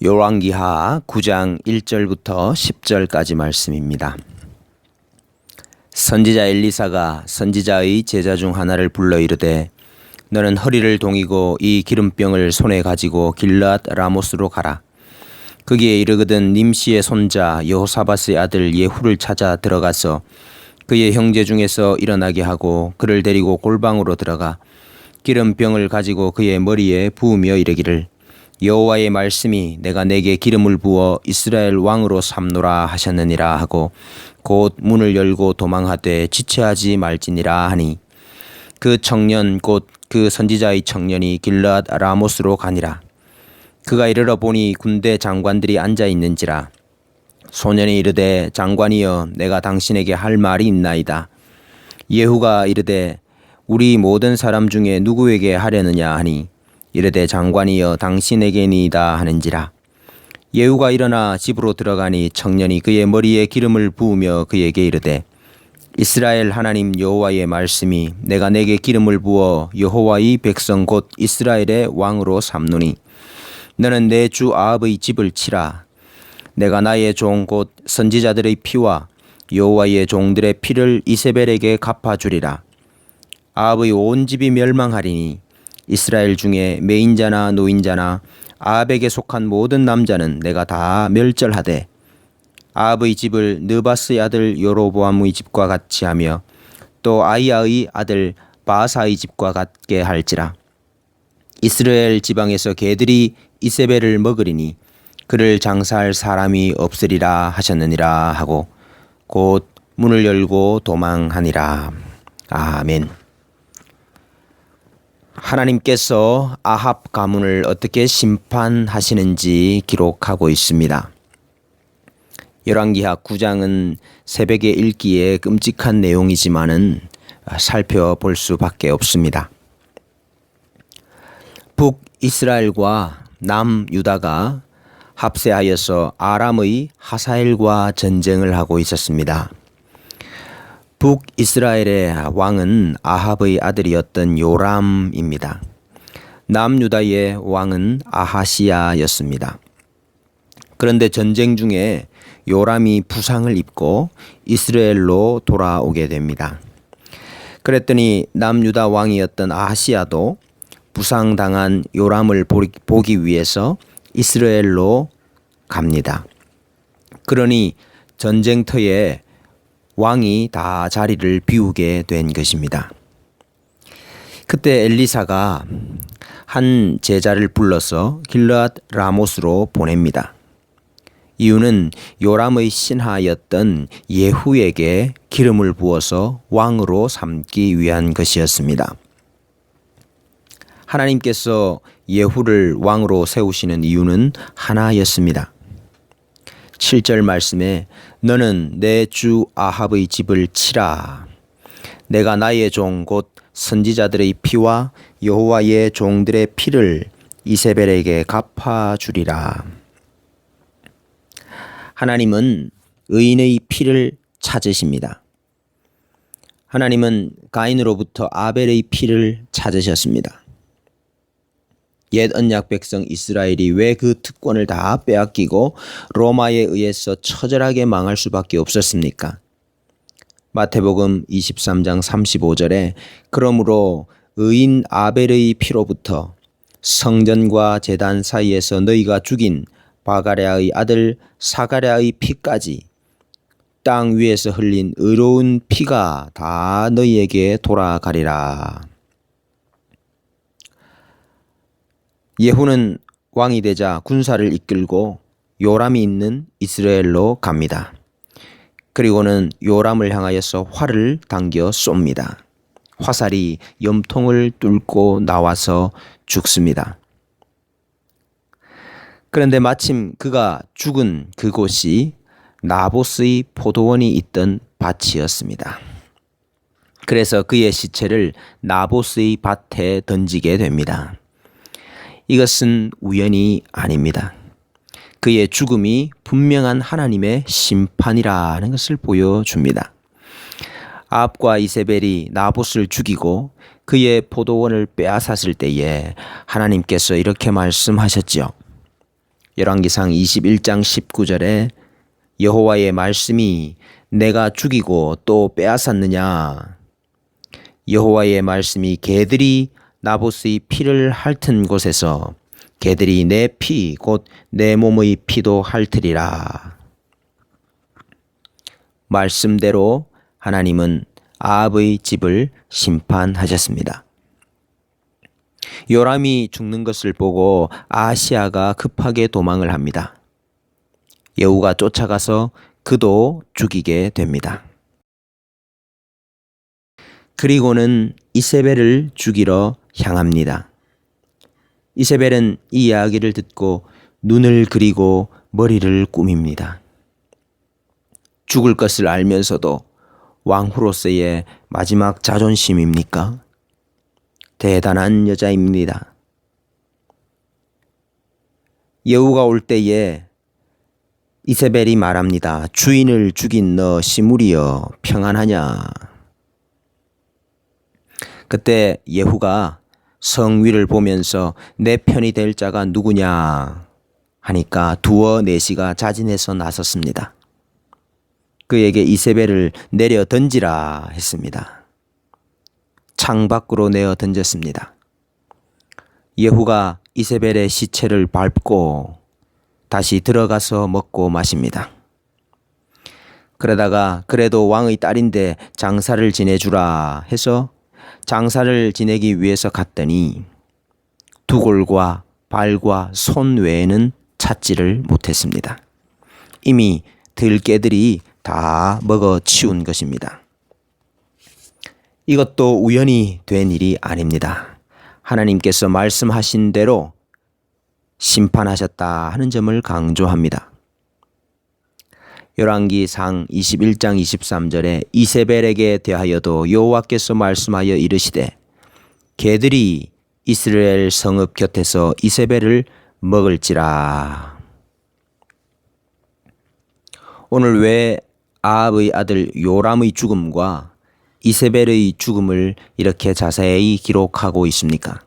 열왕기하 9장 1절부터 10절까지 말씀입니다. 선지자 엘리사가 선지자의 제자 중 하나를 불러 이르되 너는 허리를 동이고 이 기름병을 손에 가지고 길르앗 라모스로 가라. 거기에 이르거든 님시의 손자 여호사밧의 아들 예후를 찾아 들어가서 그의 형제 중에서 일어나게 하고 그를 데리고 골방으로 들어가 기름병을 가지고 그의 머리에 부으며 이르기를 여호와의 말씀이 내가 내게 기름을 부어 이스라엘 왕으로 삼노라 하셨느니라 하고 곧 문을 열고 도망하되 지체하지 말지니라 하니 그 청년 곧 그 선지자의 청년이 길르앗 라모스로 가니라. 그가 이르러 보니 군대 장관들이 앉아 있는지라. 소년이 이르되 장관이여 내가 당신에게 할 말이 있나이다. 예후가 이르되 우리 모든 사람 중에 누구에게 하려느냐 하니 이르되 장관이여 당신에게니이다 하는지라. 예후가 일어나 집으로 들어가니 청년이 그의 머리에 기름을 부으며 그에게 이르되 이스라엘 하나님 여호와의 말씀이 내가 내게 기름을 부어 여호와의 백성 곧 이스라엘의 왕으로 삼노니 너는 내 주 아합의 집을 치라. 내가 나의 종 곧 선지자들의 피와 여호와의 종들의 피를 이세벨에게 갚아주리라. 아합의 온 집이 멸망하리니 이스라엘 중에 매인자나 노인자나 아합에게 속한 모든 남자는 내가 다 멸절하되 아합의 집을 느바스의 아들 여로보암의 집과 같이 하며 또 아이야의 아들 바아사의 집과 같게 할지라. 이스라엘 지방에서 개들이 이세벨을 먹으리니 그를 장사할 사람이 없으리라 하셨느니라 하고 곧 문을 열고 도망하니라. 아멘. 하나님께서 아합 가문을 어떻게 심판하시는지 기록하고 있습니다. 열왕기하 9장은 새벽에 읽기에 끔찍한 내용이지만은 살펴볼 수밖에 없습니다. 북이스라엘과 남유다가 합세하여서 아람의 하사엘과 전쟁을 하고 있었습니다. 북이스라엘의 왕은 아합의 아들이었던 요람입니다. 남유다의 왕은 아하시야였습니다. 그런데 전쟁 중에 요람이 부상을 입고 이스라엘로 돌아오게 됩니다. 그랬더니 남유다 왕이었던 아하시야도 부상당한 요람을 보기 위해서 이스라엘로 갑니다. 그러니 전쟁터에 왕이 다 자리를 비우게 된 것입니다. 그때 엘리사가 한 제자를 불러서 길르앗 라모스로 보냅니다. 이유는 요람의 신하였던 예후에게 기름을 부어서 왕으로 삼기 위한 것이었습니다. 하나님께서 예후를 왕으로 세우시는 이유는 하나였습니다. 7절 말씀에 너는 내 주 아합의 집을 치라. 내가 나의 종 곧 선지자들의 피와 여호와의 종들의 피를 이세벨에게 갚아주리라. 하나님은 의인의 피를 찾으십니다. 하나님은 가인으로부터 아벨의 피를 찾으셨습니다. 옛 언약 백성 이스라엘이 왜 그 특권을 다 빼앗기고 로마에 의해서 처절하게 망할 수밖에 없었습니까? 마태복음 23장 35절에 그러므로 의인 아벨의 피로부터 성전과 제단 사이에서 너희가 죽인 바가랴의 아들 사가랴의 피까지 땅 위에서 흘린 의로운 피가 다 너희에게 돌아가리라. 예후는 왕이 되자 군사를 이끌고 요람이 있는 이스라엘로 갑니다. 그리고는 요람을 향하여서 활을 당겨 쏩니다. 화살이 염통을 뚫고 나와서 죽습니다. 그런데 마침 그가 죽은 그곳이 나봇의 포도원이 있던 밭이었습니다. 그래서 그의 시체를 나봇의 밭에 던지게 됩니다. 이것은 우연이 아닙니다. 그의 죽음이 분명한 하나님의 심판이라는 것을 보여줍니다. 아합과 이세벨이 나봇을 죽이고 그의 포도원을 빼앗았을 때에 하나님께서 이렇게 말씀하셨죠. 열왕기상 21장 19절에 여호와의 말씀이 내가 죽이고 또 빼앗았느냐. 여호와의 말씀이 개들이 나봇의 피를 핥은 곳에서 개들이 내 피 곧 내 몸의 피도 핥으리라. 말씀대로 하나님은 아합의 집을 심판하셨습니다. 요람이 죽는 것을 보고 아하시아가 급하게 도망을 합니다. 예후가 쫓아가서 그도 죽이게 됩니다. 그리고는 이세벨을 죽이러 향합니다. 이세벨은 이 이야기를 듣고 눈을 그리고 머리를 꾸밉니다. 죽을 것을 알면서도 왕후로서의 마지막 자존심입니까? 대단한 여자입니다. 예후가 올 때에 이세벨이 말합니다. 주인을 죽인 너 시므리여 평안하냐? 그때 예후가 성 위를 보면서 내 편이 될 자가 누구냐 하니까 두어 네시가 자진해서 나섰습니다. 그에게 이세벨을 내려 던지라 했습니다. 창 밖으로 내어 던졌습니다. 예후가 이세벨의 시체를 밟고 다시 들어가서 먹고 마십니다. 그러다가 그래도 왕의 딸인데 장사를 지내주라 해서 장사를 지내기 위해서 갔더니 두골과 발과 손 외에는 찾지를 못했습니다. 이미 들깨들이 다 먹어치운 것입니다. 이것도 우연히 된 일이 아닙니다. 하나님께서 말씀하신 대로 심판하셨다 하는 점을 강조합니다. 열왕기상 21장 23절에 이세벨에게 대하여도 여호와께서 말씀하여 이르시되 개들이 이스라엘 성읍 곁에서 이세벨을 먹을지라. 오늘 왜 아합의 아들 요람의 죽음과 이세벨의 죽음을 이렇게 자세히 기록하고 있습니까?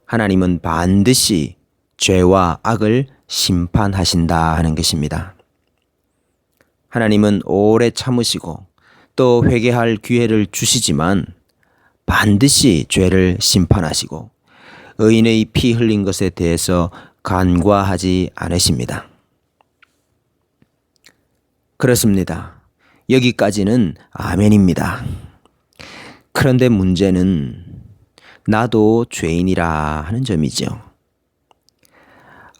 하나님은 반드시 죄와 악을 심판하신다 하는 것입니다. 하나님은 오래 참으시고 또 회개할 기회를 주시지만 반드시 죄를 심판하시고 의인의 피 흘린 것에 대해서 간과하지 않으십니다. 그렇습니다. 여기까지는 아멘입니다. 그런데 문제는 나도 죄인이라 하는 점이죠.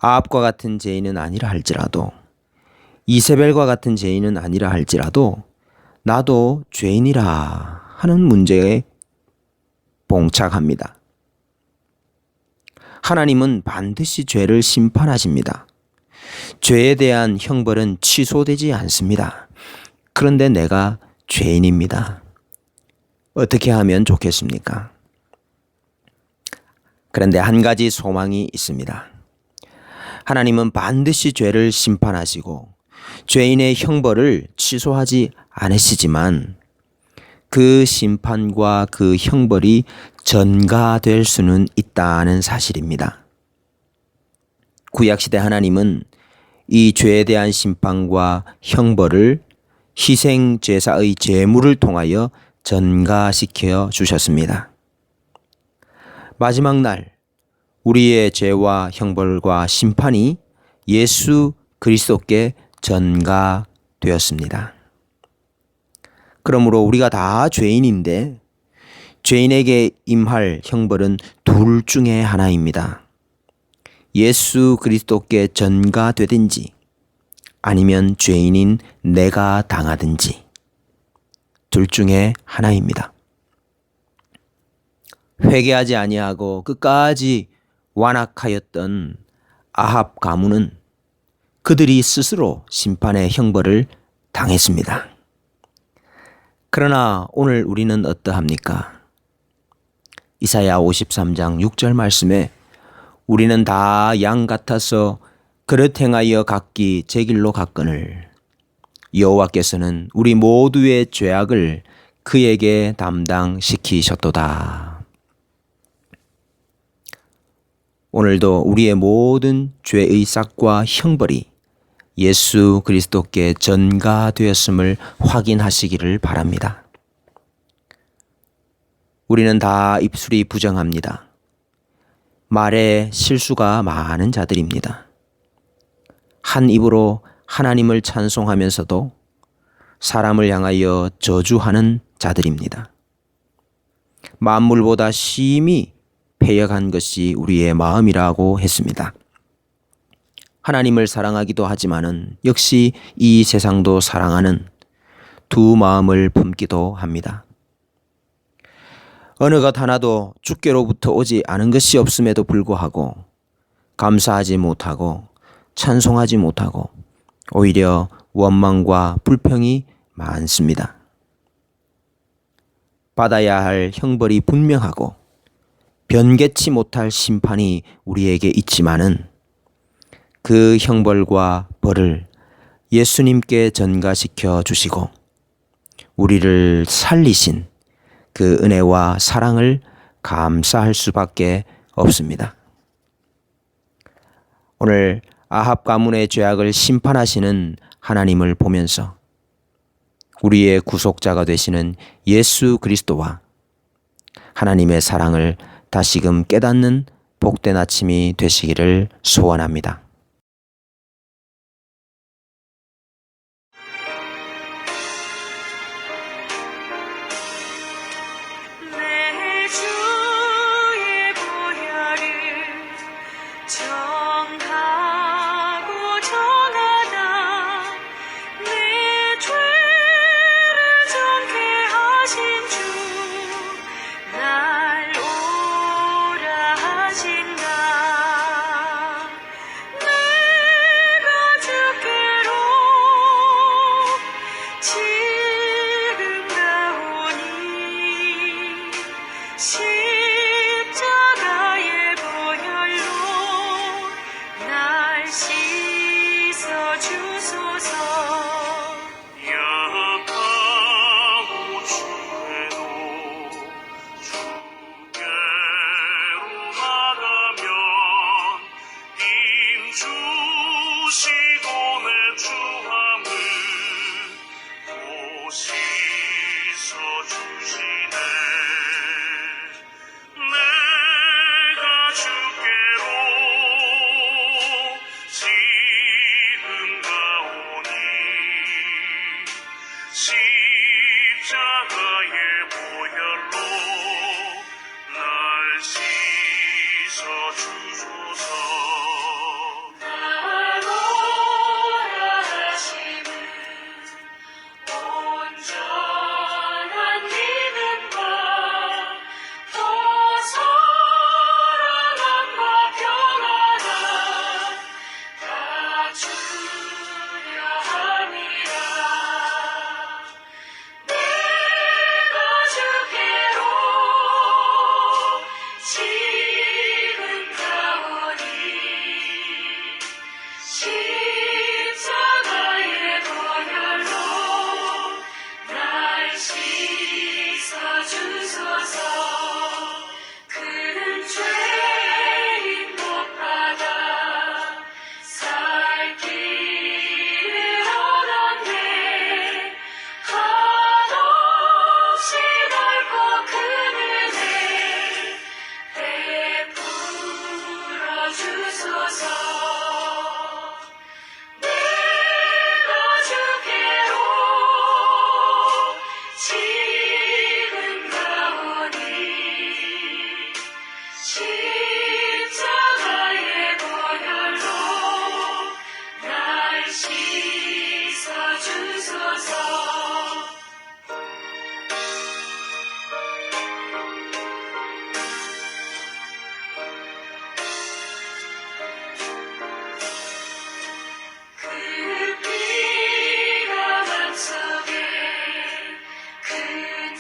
아합과 같은 죄인은 아니라 할지라도 이세벨과 같은 죄인은 아니라 할지라도 나도 죄인이라 하는 문제에 봉착합니다. 하나님은 반드시 죄를 심판하십니다. 죄에 대한 형벌은 취소되지 않습니다. 그런데 내가 죄인입니다. 어떻게 하면 좋겠습니까? 그런데 한 가지 소망이 있습니다. 하나님은 반드시 죄를 심판하시고 죄인의 형벌을 취소하지 않으시지만 그 심판과 그 형벌이 전가될 수는 있다는 사실입니다. 구약시대 하나님은 이 죄에 대한 심판과 형벌을 희생제사의 제물을 통하여 전가시켜 주셨습니다. 마지막 날 우리의 죄와 형벌과 심판이 예수 그리스도께 전가되었습니다. 그러므로 우리가 다 죄인인데 죄인에게 임할 형벌은 둘 중에 하나입니다. 예수 그리스도께 전가되든지 아니면 죄인인 내가 당하든지 둘 중에 하나입니다. 회개하지 아니하고 끝까지 완악하였던 아합 가문은 그들이 스스로 심판의 형벌을 당했습니다. 그러나 오늘 우리는 어떠합니까? 이사야 53장 6절 말씀에 우리는 다 양 같아서 그릇 행하여 각기 제 길로 갔거늘 여호와께서는 우리 모두의 죄악을 그에게 담당시키셨도다. 오늘도 우리의 모든 죄의 싹과 형벌이 예수 그리스도께 전가되었음을 확인하시기를 바랍니다. 우리는 다 입술이 부정합니다. 말에 실수가 많은 자들입니다. 한 입으로 하나님을 찬송하면서도 사람을 향하여 저주하는 자들입니다. 만물보다 심히 패역한 것이 우리의 마음이라고 했습니다. 하나님을 사랑하기도 하지만은 역시 이 세상도 사랑하는 두 마음을 품기도 합니다. 어느 것 하나도 주께로부터 오지 않은 것이 없음에도 불구하고 감사하지 못하고 찬송하지 못하고 오히려 원망과 불평이 많습니다. 받아야 할 형벌이 분명하고 변개치 못할 심판이 우리에게 있지만은 그 형벌과 벌을 예수님께 전가시켜 주시고 우리를 살리신 그 은혜와 사랑을 감사할 수밖에 없습니다. 오늘 아합 가문의 죄악을 심판하시는 하나님을 보면서 우리의 구속자가 되시는 예수 그리스도와 하나님의 사랑을 다시금 깨닫는 복된 아침이 되시기를 소원합니다. 십자가의 보혈로 날 씻어주소서. 약하고 주에도 주께로 나가면 힘 주시고 내 주함을 또 씻어주시네. 내가 주께로 지금 가오니 십자가의 보혈로 날 씻어주소서. 나노라 하심은 온전한 믿음과 또 사랑함과 평안함 다 주려 함이라. 내가 주께로 지금 가오니 십자가의 보혈로 날 씻어주소서. 그는 죄인 못 받아 살 길을 얻었네. 한없이 넓고 큰 은혜 베풀어 주소서. 내가 주께로 지금 가오니 십자가의 보혈로 날 씻어주소서. 그 피가 맘속에 큰